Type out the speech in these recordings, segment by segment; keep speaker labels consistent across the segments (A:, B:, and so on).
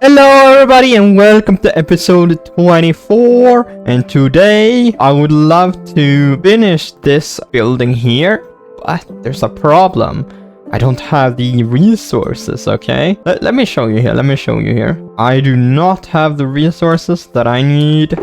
A: Hello everybody and welcome to episode 24, and today I would love to finish this building here, but there's a problem. I don't have the resources, okay? Let me show you here. I do not have the resources that I need.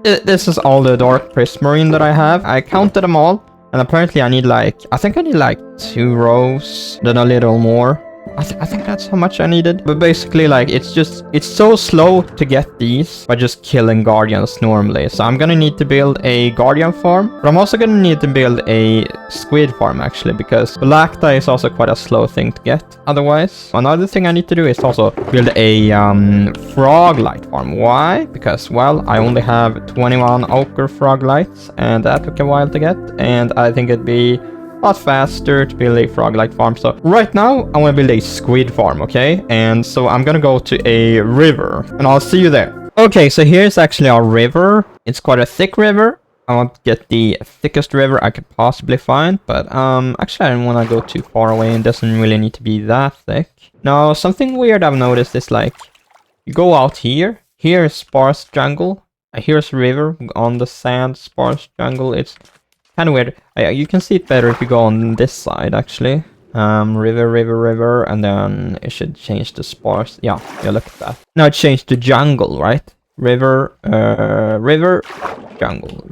A: This is all the dark prismarine that I have. I counted them all, and apparently I need I think I need like 2 rows, then a little more. I think that's how much I needed. But basically, it's so slow to get these by just killing guardians normally. So I'm gonna need to build a guardian farm. But I'm also gonna need to build a squid farm, actually, because black dye is also quite a slow thing to get otherwise. Another thing I need to do is also build a froglight farm. Why? Because, well, I only have 21 ochre froglights, and that took a while to get. And I think it'd be lot faster to build a froglight farm. So right now I want to build a squid farm, okay? And so I'm gonna go to a river and I'll see you there. Okay, so here's actually our river. It's quite a thick river. I want to get the thickest river I could possibly find, but actually I don't want to go too far away. It doesn't really need to be that thick. Now, something weird I've noticed is you go out here. Here is sparse jungle. Here's river on the sand, sparse jungle. It's kind of weird. You can see it better if you go on this side, actually. River, and then it should change to sparse. Yeah, look at that. Now it changed to jungle, right? River, jungle.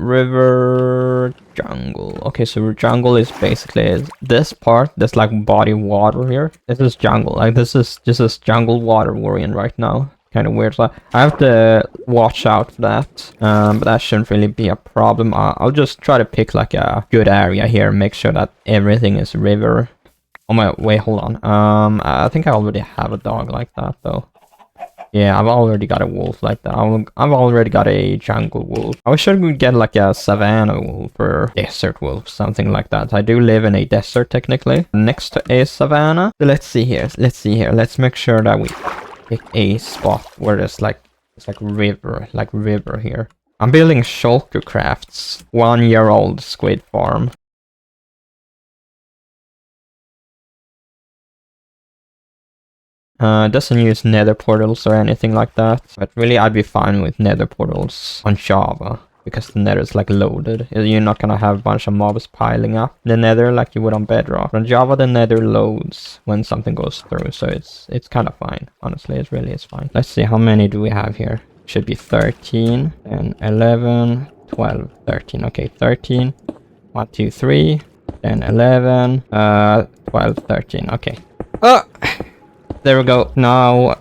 A: Okay, so jungle is basically this part. There's like body water here. This is jungle. This is jungle water we're in right now. Kind of weird, so I have to watch out for that, but that shouldn't really be a problem. I'll just try to pick like a good area here, make sure that everything is river. Oh my, wait, hold on. I think I already have a dog like that though. Yeah, I've already got a wolf like that. I've already got a jungle wolf. I wish I could get like a savanna wolf or desert wolf, something like that. I do live in a desert technically, next to a savanna. So let's see here. Let's make sure that we pick a spot where there's it's like river here. I'm building Shulker Craft's 1-year-old squid farm. Doesn't use nether portals or anything like that, but really I'd be fine with nether portals on Java, because the nether is loaded. You're not gonna have a bunch of mobs piling up the nether like you would on Bedrock. On Java the nether loads when something goes through, so it's kind of fine. Honestly, it really is fine. Let's see, how many do we have here? Should be 13, and 11, 12, 13. Okay, 13, 1, 2, 3, then 11, 12, 13. Okay. There we go. Now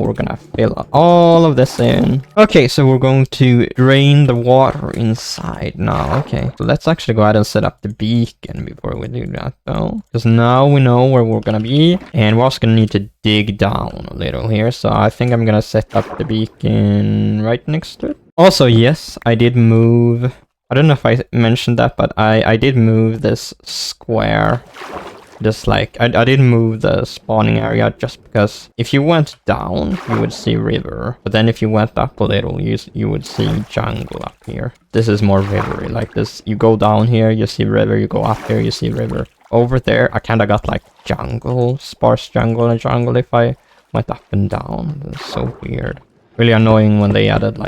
A: we're gonna fill all of this in. Okay, so we're going to drain the water inside now. Okay, so let's actually go ahead and set up the beacon before we do that though, because now we know where we're gonna be, and we're also gonna need to dig down a little here. So I think I'm gonna set up the beacon right next to it. Also, yes, I did move. I don't know if I mentioned that, but I did move this square. Just I didn't move the spawning area just because if you went down, you would see river. But then if you went up a little, you would see jungle up here. This is more rivery. Like this, you go down here, you see river. You go up here, you see river. Over there, I kind of got jungle, sparse jungle and jungle if I went up and down. That's so weird. Really annoying when they added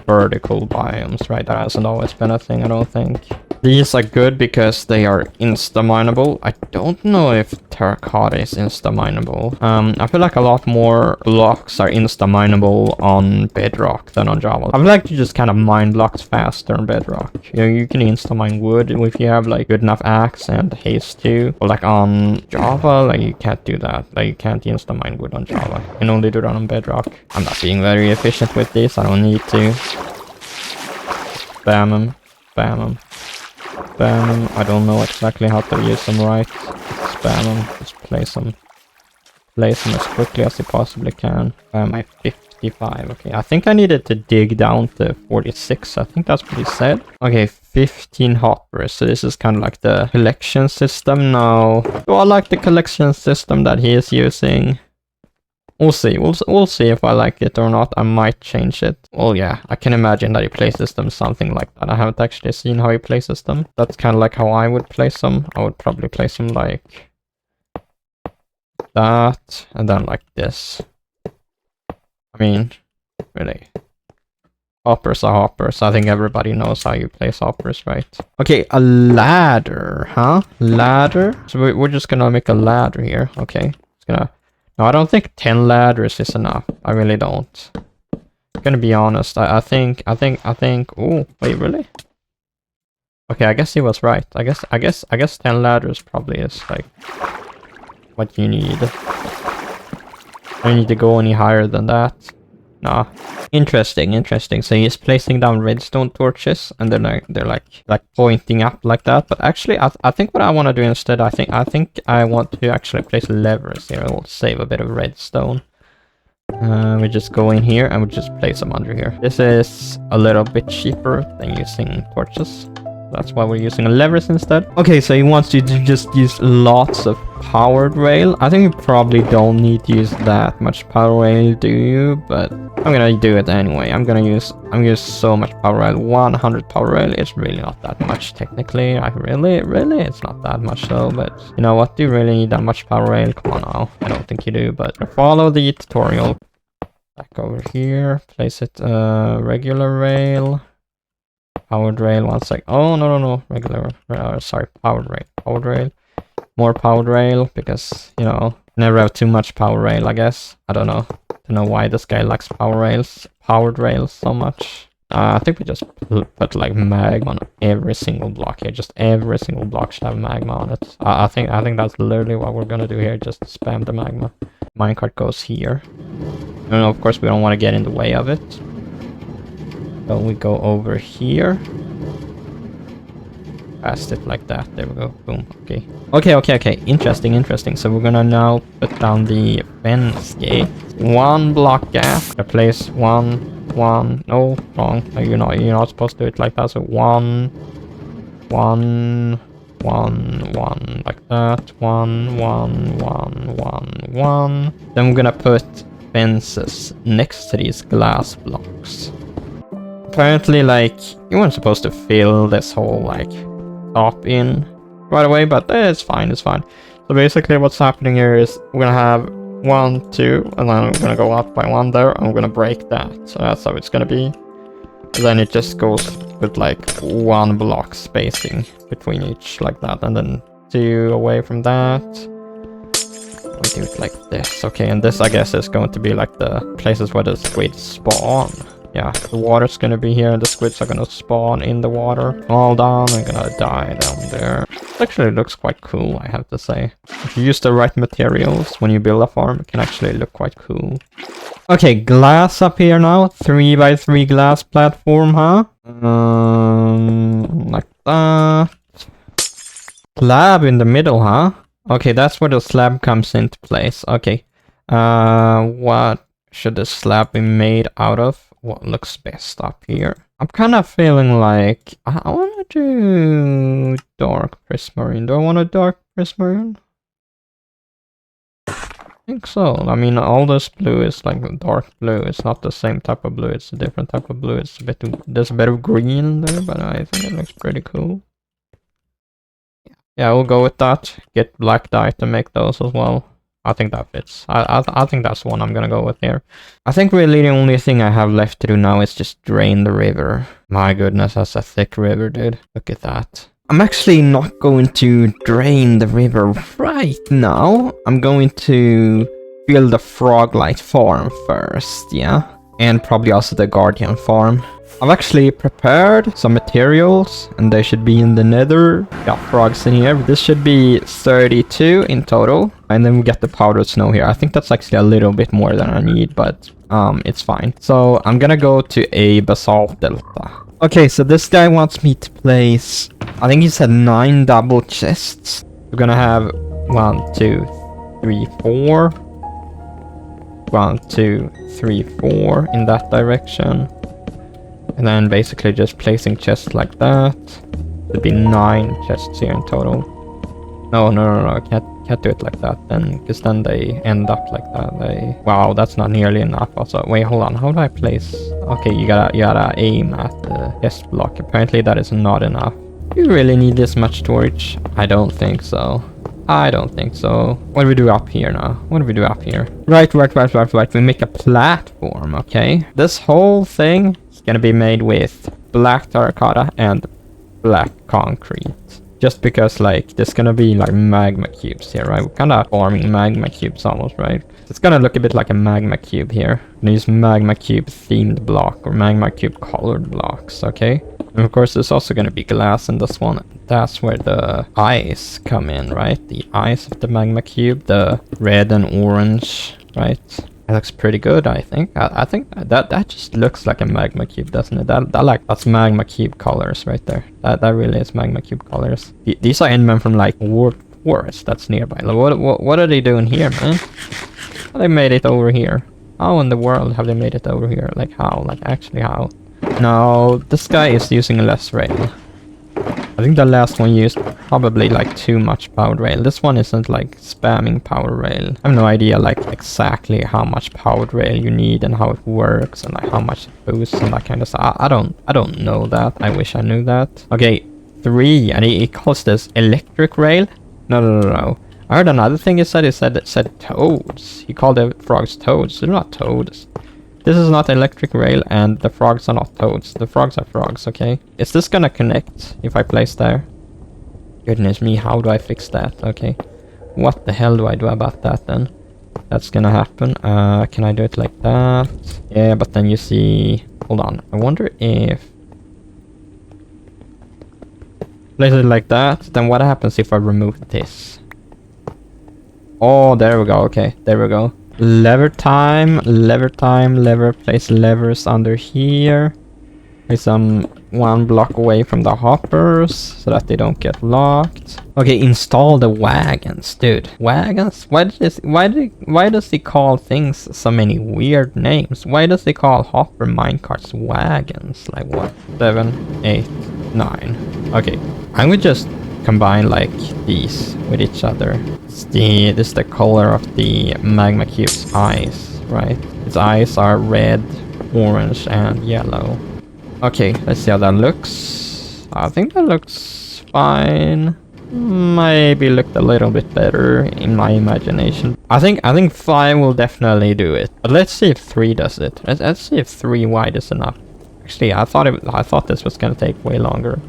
A: vertical biomes, right? That hasn't always been a thing, I don't think. These are good because they are insta-mineable. I don't know if terracotta is insta-mineable. I feel like a lot more blocks are insta-mineable on Bedrock than on Java. I feel like you just kind of mine blocks faster on Bedrock. You can insta-mine wood if you have good enough axe and haste too. But on Java, you can't do that. You can't insta-mine wood on Java. You can only do that on Bedrock. I'm not being very efficient with this. I don't need to. Spam them. Spam them. Spam them. I don't know exactly how to use them right. Spam them. Just place them as quickly as you possibly can. My 55. Okay, I think I needed to dig down to 46. I think that's what he said. Okay, 15 hoppers. So this is kind of like the collection system now. Do I like the collection system that he is using? We'll see. We'll see if I like it or not. I might change it. Well, yeah, I can imagine that he places them something like that. I haven't actually seen how he places them. That's kind of like how I would place them. I would probably place them like that, and then like this. I mean, really. Hoppers are hoppers. I think everybody knows how you place hoppers, right? Okay, a ladder, huh? Ladder? So we're just gonna make a ladder here. Okay. It's gonna... No, I don't think 10 ladders is enough. I really don't. I'm gonna be honest. I think... Oh, wait, really? Okay, I guess he was right. I guess 10 ladders probably is like what you need. I don't need to go any higher than that. Nah. Interesting. So he's placing down redstone torches, and then they're like pointing up like that. But actually, I think what I want to do instead, I think I want to actually place levers here. It will save a bit of redstone. We just go in here and we just place them under here. This is a little bit cheaper than using torches. That's why we're using levers instead. Okay, so he wants you to just use lots of powered rail. I think you probably don't need to use that much power rail, do you? But I'm gonna do it anyway. I'm gonna use so much power rail. 100 power rail is really not that much technically. Really, it's not that much though. But you know what? Do you really need that much power rail? Come on now. I don't think you do. But follow the tutorial. Back over here. Place it regular rail. Powered rail, 1 sec. Oh, no. Regular, sorry, powered rail. More powered rail, because, you know, never have too much power rail, I guess. I don't know. Don't know why this guy likes powered rails so much. I think we just put like magma on every single block here. Just every single block should have magma on it. I think that's literally what we're gonna do here. Just spam the magma. Minecart goes here. And of course we don't want to get in the way of it. So we go over here. Past it like that. There we go. Boom. Okay. Okay. Interesting. So we're gonna now put down the fence gate. 1 block gap. Replace one. No, wrong. No, you're not supposed to do it like that. So 1, like that. 1. Then we're gonna put fences next to these glass blocks. Apparently, like, you weren't supposed to fill this whole, like, top in right away, but it's fine. So basically what's happening here is we're gonna have 1, 2, and then we're gonna go up by 1 there, and we're gonna break that. So that's how it's gonna be. And then it just goes with, like, 1 block spacing between each, like that, and then 2 away from that. We do it like this. Okay, and this, I guess, is going to be, like, the places where the squids spawn. Yeah, the water's gonna be here, and the squids are gonna spawn in the water. Fall down, and gonna die down there. It actually looks quite cool, I have to say. If you use the right materials when you build a farm, it can actually look quite cool. Okay, glass up here now. 3x3 glass platform, huh? Like that. Slab in the middle, huh? Okay, that's where the slab comes into place. Okay. What should the slab be made out of? What looks best up here? I'm kind of feeling like I want to do dark prismarine. Do I want a dark prismarine? I think so. I mean, all this blue is like dark blue. It's not the same type of blue. It's a different type of blue. It's a bit. There's a bit of green there, but I think it looks pretty cool. Yeah, we'll go with that. Get black dye to make those as well. I think that fits. I think that's the one I'm gonna go with here. I think really the only thing I have left to do now is just drain the river. My goodness, that's a thick river, dude. Look at that. I'm actually not going to drain the river right now. I'm going to build the froglight farm first, yeah? And probably also the guardian farm. I've actually prepared some materials, and they should be in the nether. Got frogs in here. This should be 32 in total. And then we get the powdered snow here. I think that's actually a little bit more than I need, but it's fine. So I'm gonna go to a basalt delta. Okay, so this guy wants me to place, I think he said 9 double chests. We're gonna have 1, 2, 3, 4. 1, 2, 3, 4 in that direction. And then basically just placing chests like that. There'd be 9 chests here in total. No, can't do it like that then, because then they end up like that. Wow, that's not nearly enough. Also, wait, hold on. How do I place? Okay, you gotta aim at the chest block. Apparently that is not enough. Do you really need this much storage? I don't think so. I don't think so. What do we do up here now? What do we do up here? Right. We make a platform, okay? This whole thing is gonna be made with black terracotta and black concrete. Just because, like, there's gonna be, like, magma cubes here, right? We're kinda forming magma cubes almost, right? It's gonna look a bit like a magma cube here. I'm gonna use magma cube themed block or magma cube colored blocks, okay? And of course, there's also gonna be glass in this one. That's where the eyes come in, right? The eyes of the magma cube, the red and orange, right? That looks pretty good, I think. I think that just looks like a magma cube, doesn't it? That's magma cube colors right there. That really is magma cube colors. These are inmen from like Warp Forest that's nearby. Like, what are they doing here, man? How they made it over here? How in the world have they made it over here? Like how? Like actually how? No, this guy is using less rail. I think the last one used probably like too much power rail. This one isn't like spamming power rail. I have no idea like exactly how much power rail you need and how it works and like how much it boosts and that kind of stuff. I don't know that. I wish I knew that. Okay, 3, and he calls this electric rail. No. I heard another thing he said. He said toads. He called the frogs toads. They're not toads. This is not electric rail, and the frogs are not toads. The frogs are frogs, okay? Is this gonna connect if I place there? Goodness me, how do I fix that? Okay. What the hell do I do about that then? That's gonna happen. Can I do it like that? Yeah, but then you see... Hold on. I wonder if... Place it like that. Then what happens if I remove this? Oh, there we go. Okay, there we go. Lever time, place levers under here. Place them 1 block away from the hoppers so that they don't get locked. Okay, install the wagons, dude. Wagons? Why does he call things so many weird names? Why does he call hopper minecarts wagons? Like what? 7, 8, 9. Okay, I would just combine like these with each other. This is the color of the magma cube's eyes, right? Its eyes are red, orange, and yellow. Okay, let's see how that looks. I think that looks fine. Maybe looked a little bit better in my imagination. I think 5 will definitely do it. But let's see if 3 does it. Let's see if 3 wide is enough. Actually, I thought this was gonna take way longer.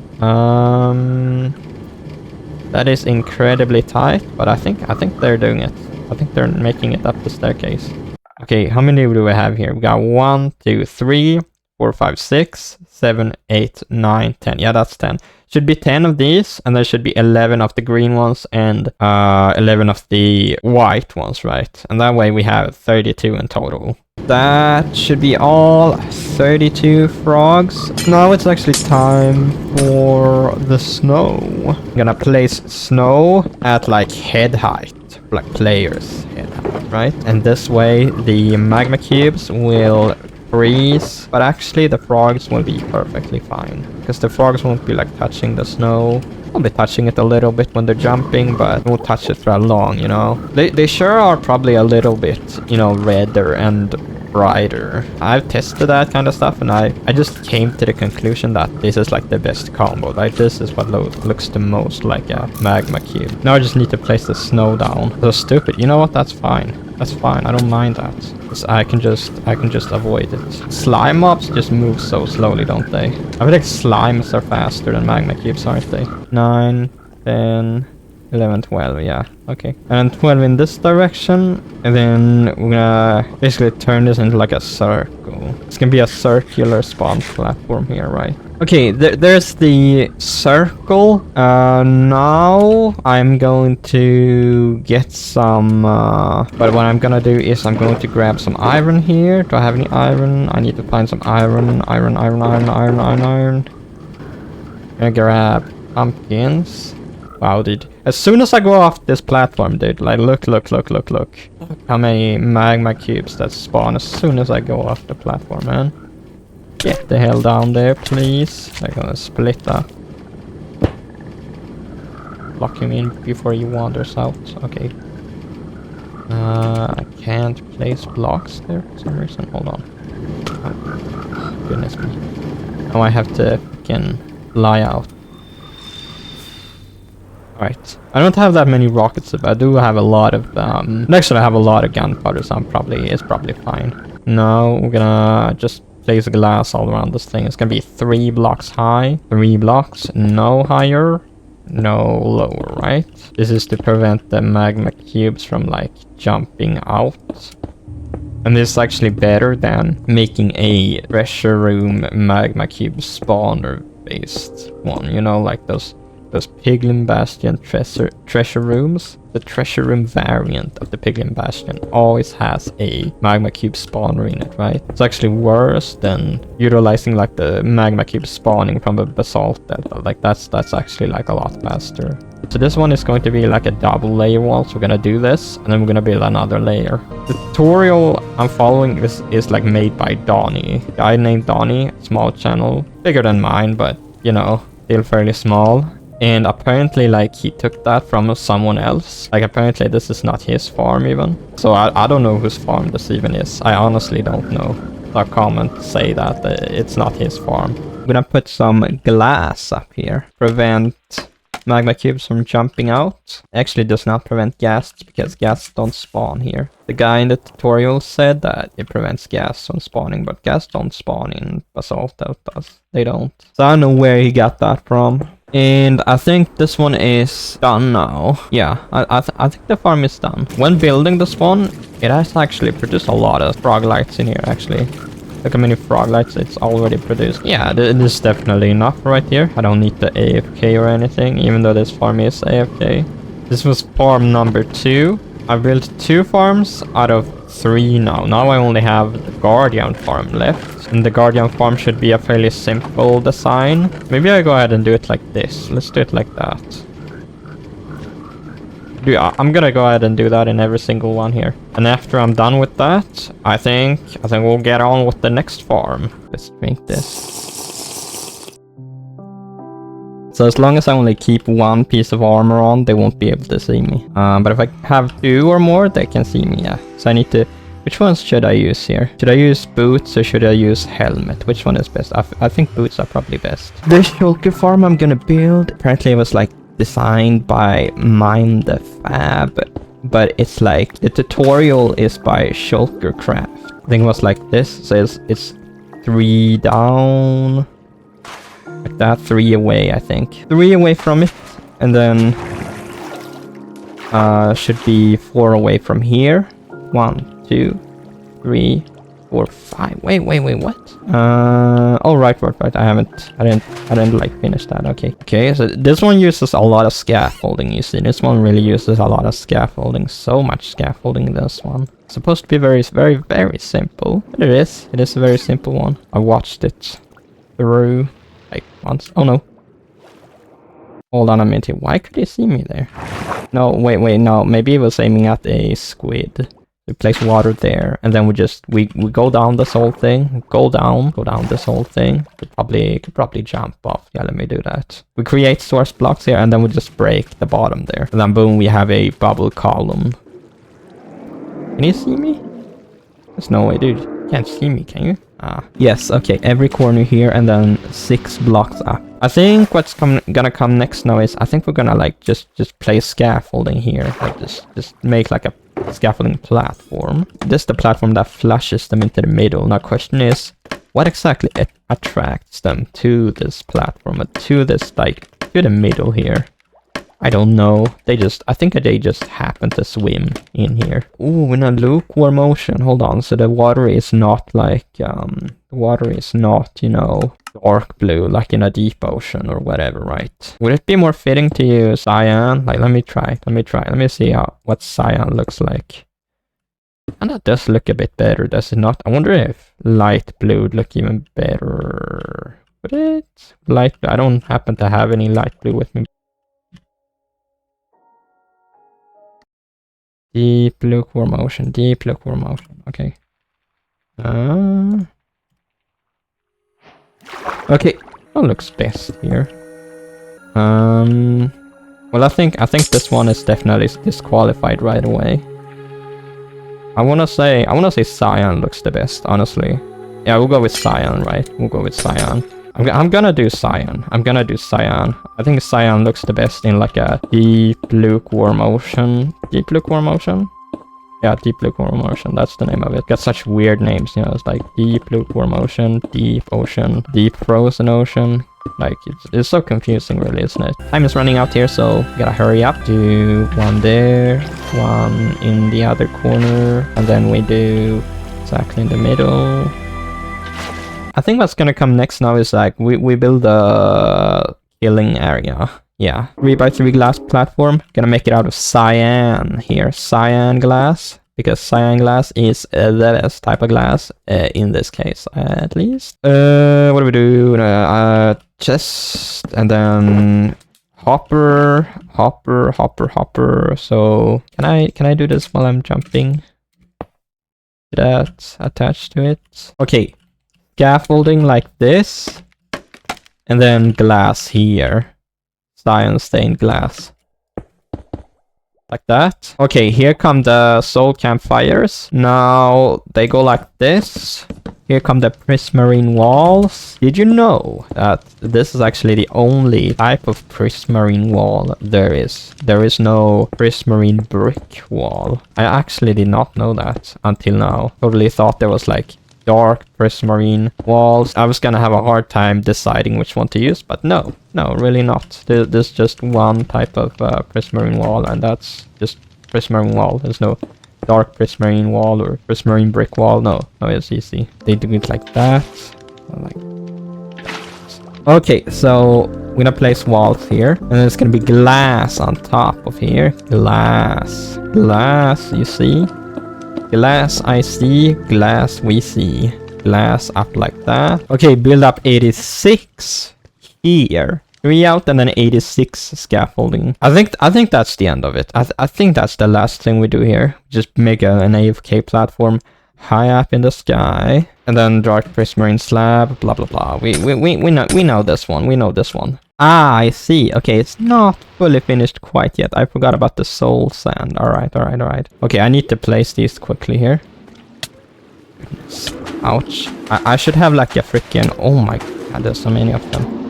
A: That is incredibly tight, but I think they're doing it. I think they're making it up the staircase. Okay, how many do we have here? We got 1, 2, 3, 4, 5, 6, 7, 8, 9, 10. Yeah, that's 10. Should be 10 of these, and there should be 11 of the green ones and 11 of the white ones, right? And that way we have 32 in total. That should be all 32 frogs. Now it's actually time for the snow. I'm gonna place snow at like head height, like players' head height, right? And this way the magma cubes will freeze, but actually the frogs will be perfectly fine because the frogs won't be like touching the snow. I'll be touching it a little bit when they're jumping, but won't touch it for long, you know. They sure are probably a little bit, you know, redder and brighter. I've tested that kind of stuff, and I just came to the conclusion that this is like the best combo. Like this is what looks the most like a magma cube. Now I just need to place the snow down. So stupid. You know what? That's fine. That's fine. I don't mind that. 'Cause I can just avoid it. Slime mobs just move so slowly, don't they? I feel like slimes are faster than magma cubes, aren't they? 9, 10, 11, 12, yeah. Okay. And then 12 in this direction. And then we're gonna basically turn this into like a circle. It's gonna be a circular spawn platform here, right? Okay, there's the circle. Now I'm going to get some... but what I'm gonna do is I'm going to grab some iron here. Do I have any iron? I need to find some iron. Iron. I'm gonna grab pumpkins. Wow, dude. As soon as I go off this platform, dude, like, look. How many magma cubes that spawn as soon as I go off the platform, man. Get the hell down there, please. They're gonna split up. Lock him in before he wanders out. Okay. I can't place blocks there for some reason. Hold on. Oh, goodness me. Now I have to fucking fly out. Right. I don't have that many rockets, but I do have a lot of, actually I have a lot of gunpowder, so it's probably fine. Now we're gonna just place glass all around this thing. It's gonna be 3 blocks high, 3 blocks, no higher, no lower, right? This is to prevent the magma cubes from like jumping out. And this is actually better than making a treasure room magma cube spawner based one, you know, like those Piglin Bastion treasure rooms. The treasure room variant of the Piglin Bastion always has a magma cube spawner in it, right? It's actually worse than utilizing like the magma cube spawning from a basalt delta. Like that's actually like a lot faster. So this one is going to be like a double layer wall. So we're gonna do this, and then we're gonna build another layer. The tutorial I'm following is like made by Donnie. A guy named Donnie, small channel, bigger than mine, but you know, still fairly small. And apparently, like, he took that from someone else. Like, apparently this is not his farm even. So I don't know whose farm this even is. I honestly don't know. A comment say that it's not his farm. I'm gonna put some glass up here. Prevent magma cubes from jumping out. Actually does not prevent gas, because gas don't spawn here. The guy in the tutorial said that it prevents gas from spawning, but gas don't spawn in basalt deltas. They don't. So I don't know where he got that from. And I think this one is done now. Yeah, I think the farm is done. When building this one, it has actually produced a lot of froglights in here, actually. Look how many froglights it's already produced. Yeah, it is definitely enough right here. I don't need the AFK or anything, even though this farm is AFK. This was farm number 2. I built 2 farms out of 3 now. Now I only have the Guardian farm left. And the Guardian farm should be a fairly simple design. Maybe I go ahead and do it like this. Let's do it like that. I'm gonna go ahead and do that in every single one here. And after I'm done with that, I think we'll get on with the next farm. Let's drink this. So as long as I only keep 1 piece of armor on, they won't be able to see me. But if I have 2 or more, they can see me, yeah. So I need to... Which ones should I use here? Should I use boots or should I use helmet? Which one is best? I think boots are probably best. The shulker farm I'm gonna build, apparently it was like designed by Mind the Fab, but it's like the tutorial is by Shulker Craft. I think it was like this. So it's 3 down, like that, 3 away. I think 3 away from it, and then should be 4 away from here. 1, 2, 3, 4, 5. Wait, what? Oh, right. I didn't like finish that. Okay, so this one uses a lot of scaffolding, you see. This one really uses a lot of scaffolding. So much scaffolding in this one. It's supposed to be very simple. But it is a very simple one. I watched it through like once. Oh no. Hold on a minute here. Why could he see me there? No, wait, no. Maybe he was aiming at a squid. We place water there, and then we go down this whole thing. Go down this whole thing. Could probably jump off. Yeah, let me do that. We create source blocks here, and then we just break the bottom there. And then boom, we have a bubble column. Can you see me? There's no way, dude. You can't see me, can you? Ah, yes, okay. Every corner here, and then 6 blocks up. I think what's gonna come next now is I think we're gonna like just place scaffolding here. Like just make like a scaffolding platform. This is the platform that flushes them into the middle. Now question is, what exactly attracts them to this platform, to this like to the middle here? I don't know. I think they just happen to swim in here. Ooh, in a lukewarm ocean. Hold on. So the water is not like the water is not, you know, dark blue like in a deep ocean or whatever, right? Would it be more fitting to use cyan? Like, let me try. Let me see what cyan looks like. And that does look a bit better, does it not? I wonder if light blue would look even better. Would it? Light blue. I don't happen to have any light blue with me. Deep lukewarm ocean. Okay. Okay. That looks best here. Well, I think this one is definitely disqualified right away. I wanna say cyan looks the best, honestly. Yeah, we'll go with cyan, right? We'll go with cyan. I'm gonna do cyan. I'm gonna do cyan. I think cyan looks the best in like a deep lukewarm ocean. Deep lukewarm ocean? Yeah, deep lukewarm ocean. That's the name of it. Got such weird names, you know. It's like deep lukewarm ocean, deep ocean, deep frozen ocean. Like, it's so confusing, really, isn't it? Time is running out here, so we gotta hurry up. Do one there, one in the other corner, and then we do exactly in the middle. I think what's gonna come next now is like we build a killing area. Yeah, 3x3 glass platform. Gonna make it out of cyan here. Cyan glass. Because cyan glass is the best type of glass in this case, at least. What do we do? Chest, and then hopper. So can I do this while I'm jumping? That's attached to it. Okay, scaffolding like this, and then glass here. Cyan stained glass. Like that. Okay, here come the soul campfires. Now they go like this. Here come the prismarine walls. Did you know that this is actually the only type of prismarine wall there is? There is no prismarine brick wall. I actually did not know that until now. Totally thought there was like dark prismarine walls. I was gonna have a hard time deciding which one to use, but no, really not. There's just one type of prismarine wall, and that's just prismarine wall. There's no dark prismarine wall or prismarine brick wall. No, it's easy. They do it like that. Okay, so we're gonna place walls here, and then it's gonna be glass on top of here. Glass, you see? Glass I see, glass we see. Glass up like that. Okay, build up 86 here. 3 out and then 86 scaffolding. I think that's the end of it. I think that's the last thing we do here. Just make an AFK platform high up in the sky, and then dark prismarine slab. Blah blah blah. We know this one. We know this one. Ah, I see. Okay, it's not fully finished quite yet. I forgot about the soul sand. Alright. Okay, I need to place these quickly here. Ouch. I should have like a freaking... Oh my god, there's so many of them.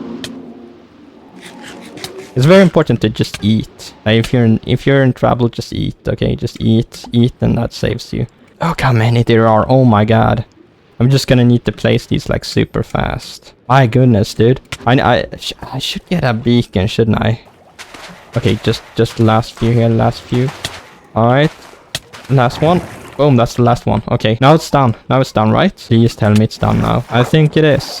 A: It's very important to just eat. If you're in trouble, just eat. Okay, just eat, and that saves you. Look how many there are. Oh my god. I'm just gonna need to place these like super fast. My goodness, dude. I should get a beacon, shouldn't I? Okay, just last few here, last few. Alright. Last one. Boom, that's the last one. Okay, now it's done. Now it's done, right? Please tell me it's done now. I think it is.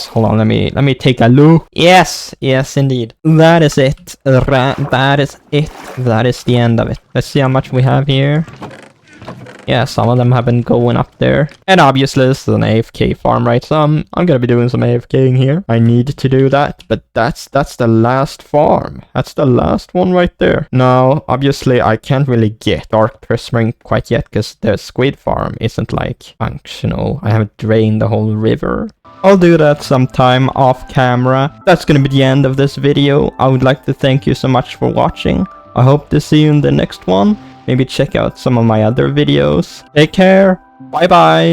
A: Hold on, let me take a look. Yes, indeed. That is it. That is it. That is the end of it. Let's see how much we have here. Yeah, some of them have been going up there. And obviously this is an AFK farm, right? So I'm gonna be doing some AFKing here. I need to do that, but that's the last farm. That's the last one right there. Now, obviously I can't really get dark prismarine quite yet because the squid farm isn't like functional. I haven't drained the whole river. I'll do that sometime off camera. That's gonna be the end of this video. I would like to thank you so much for watching. I hope to see you in the next one. Maybe check out some of my other videos. Take care. Bye bye.